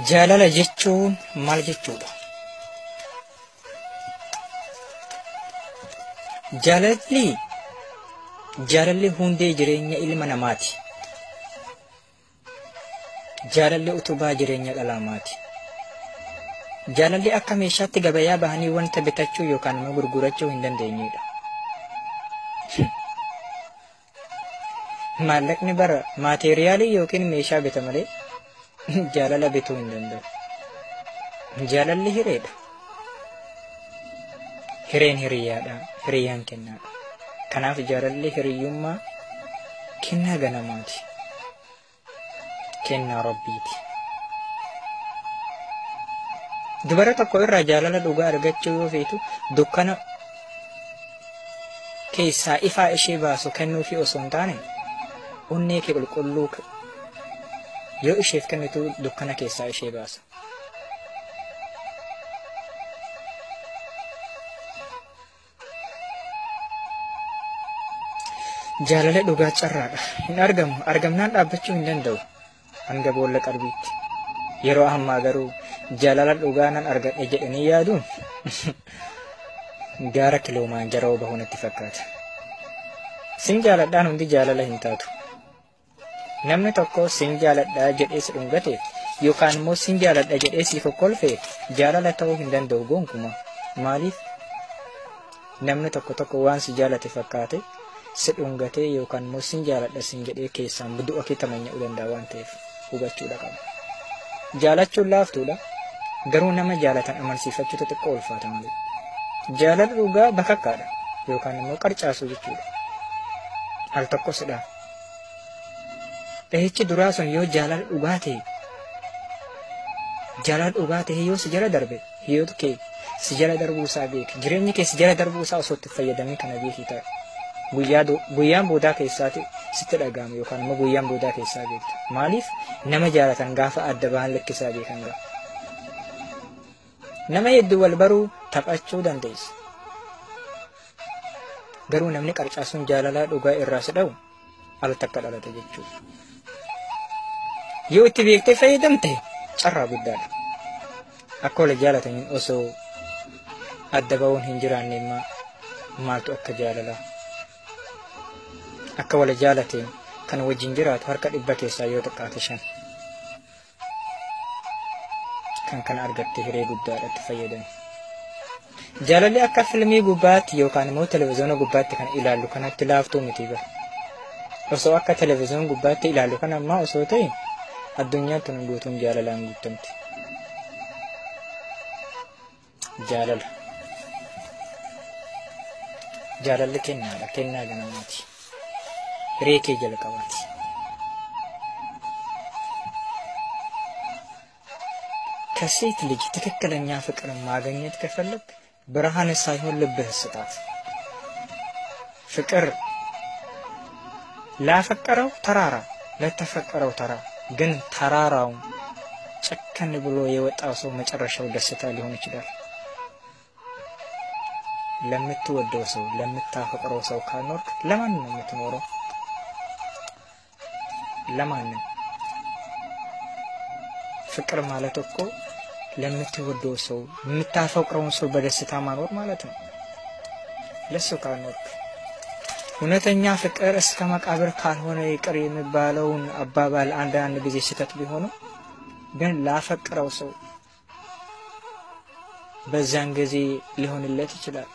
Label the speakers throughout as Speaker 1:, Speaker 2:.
Speaker 1: Jaalala jechuun maal jechuudha? Jaalalli hundee jireenya ilma namaati. Jaalalli utubaa jireenya dhala namaati. Jaalalli akka meeshaatti gabayaa bahanii wanta bitachuu yookaan immoo gurgurachuu hin dandeenyedha. Maallaqni bara maateeriyaalii yookiin meeshaa bita malee jaalala bituu hin danda'u. Jaalalli hireedha. Hireen hiriyaadha. Hiriyaan kennaadha. Kanaaf jaalalli hiriyyummaa kennaa ganamaati. Kennaa Rabbiiti. Dubara tokko irraa jaalala dhugaa argachuu yoo feetu dukkana keessaa ifaa ishee baasu kennuufi osoo hin taane onnee kee qulqulluu yoo isheef kennitu dukkana keessaa ishee baasa. Jaalala dhugaa carraadha. Hin argamu. Argamnaan dhaabbachuu hin danda'u. Hanga boolla qalbiitti. Yeroo ammaa garuu jaalala dhugaa nan argadhe jedhanii yaaduun gaara Kiloomaanjaroo bahuu natti fakkaata. Sin jaaladhaan hundi jaalala hin taatu. Namni tokko sin jaaladhaa jedhee si dhungateef yookaan immoo sin jaaladha jedhee si kokkolfee jaalala ta'uu hin danda'u gonkumaa. Maaliif? Namni tokko waan si jaalate fakkaate si dhungatee yookaan immoo sin jaaladha sin jedhee keessaan du'a kee tamanya'uu danda'a waan ta'eef hubachuudha qaba. Jaalachuun laaftuudha. Garuu nama jaalatan amansiifachuutu xiqqoo ulfaata malee. Jaalala dhugaa bakakkaadha yookaan immoo qarcaasuu jechuudha. Al tokko sidha. Dhahichi duraa sun yoo jaalala dhugaa ta'e yoo si jala darbe hiyyoota kee si jala darbuu isaa beeki. Jireenyi kee si jala darbuu isaa osoo itti fayyadamee kana beekii ta'a. Guyyaan boodaa keessaati sitti dhaga'amu yookaan immoo guyyaan boodaa keessaa beektu. Maaliif nama jaalatan gaafa adda bahan lakkisaa beekan ga'a. Nama hedduu wal baruu taphachuu dandeessa. Garuu namni qarcaasuun jaalalaa dhugaa irraa si dha'u al takka dhalata jechuudha. Yoo itti beektee fayyadamte carraa guddaadha. Akka wal jaalataniin osoo adda ba'uun hin jiraanne maaltu akka jaalalaa. Akka wal jaalateen kan wajjin jiraatu harka 100 keessaa yoo xiqqaate 5. Kan kana argatte hiree guddaadhaatti fayyadame. Jaalalli akka filmii gubbaatti yookaan immoo televezyiina gubbaatti kan ilaallu kanatti laaftuu miti bara. Osoo akka televezyiina gubbaatti ilaallu kana ammaa osoo ta'e addunyaa tun guutuun jaalalaan guutamti. Jaalalli kennaadha. Kennaa ganamaati. Hiree kee jalqabaati. ከሴት ልጅ ትክክለኛ ፍቅር ማግኘት ከፈለግ ብርሃን ሳይሆን ልብህ ስጣት። ፍቅር ላፈቀረው ተራራ ለተፈቀረው ተራ ግን ተራራው ጨከን ብሎ የወጣው ሰው መጨረሻው ደስታ ሊሆን ይችላል። ለምትወደው ሰው ለምታፈቅረው ሰው ካልኖርክ ለማን ነው የምትኖረው? ለማን? ፍቅር ማለት እኮ ለምትወደው ሰው የምታፈቅረውን ሰው በደስታ ማኖር ማለት ነው። ለሱ ካልኖርክ እውነተኛ ፍቅር እስከ መቃብር ካልሆነ ይቅር የሚባለውን አባባል አንዳንድ ጊዜ ስህተት ቢሆንም ግን ላፈቅረው ሰው በዛን ጊዜ ሊሆንለት ይችላል።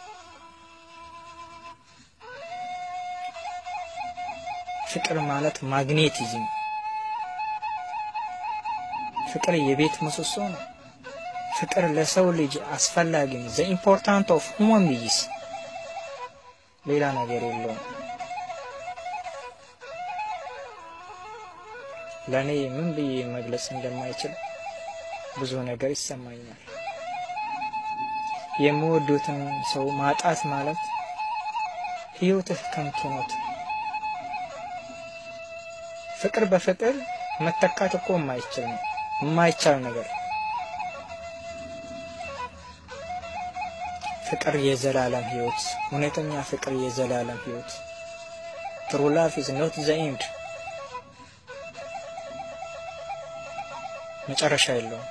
Speaker 1: ፍቅር ማለት ማግኔቲዝም፣ ፍቅር የቤት ምሰሶ ነው። ፍቅር ለሰው ልጅ አስፈላጊ ነው። ዘ ኢምፖርታንት ኦፍ ሁማን ቢይስ ሌላ ነገር የለውም። ለኔ ምን ብዬ መግለጽ እንደማይችል ብዙ ነገር ይሰማኛል። የምወዱትን ሰው ማጣት ማለት ህይወትህ ከንቱ ነው። ፍቅር በፍቅር መተካት እኮ የማይቻል ነገር። ፍቅር የዘላለም ህይወት፣ እውነተኛ ፍቅር የዘላለም ህይወት። True love is not the end. መጨረሻ የለውም።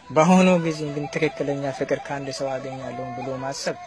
Speaker 1: በአሁኑ ጊዜ ግን ትክክለኛ ፍቅር ከአንድ ሰው አገኛለሁ ብሎ ማሰብ